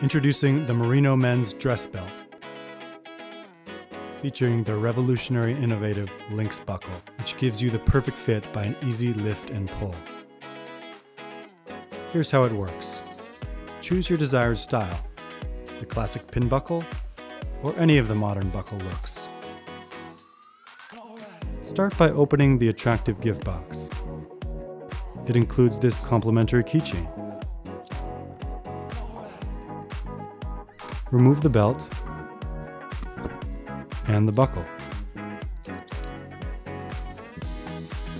Introducing the Marino men's dress belt, featuring the revolutionary innovative Linxx buckle, which gives you the perfect fit by an easy lift and pull. Here's how it works. Choose your desired style, the classic pin buckle, or any of the modern buckle looks. Start by opening the attractive gift box. It includes this complimentary keychain. Remove the belt and the buckle.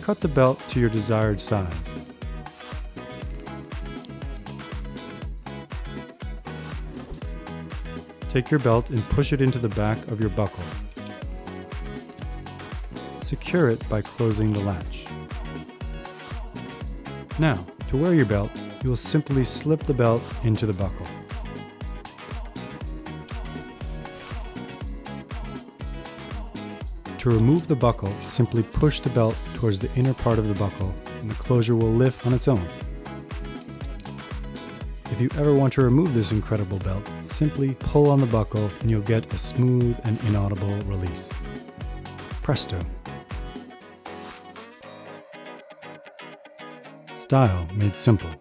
Cut the belt to your desired size. Take your belt and push it into the back of your buckle. Secure it by closing the latch. Now, to wear your belt, you will simply slip the belt into the buckle. To remove the buckle, simply push the belt towards the inner part of the buckle and the closure will lift on its own. If you ever want to remove this incredible belt, simply pull on the buckle and you'll get a smooth and inaudible release. Presto! Style made simple.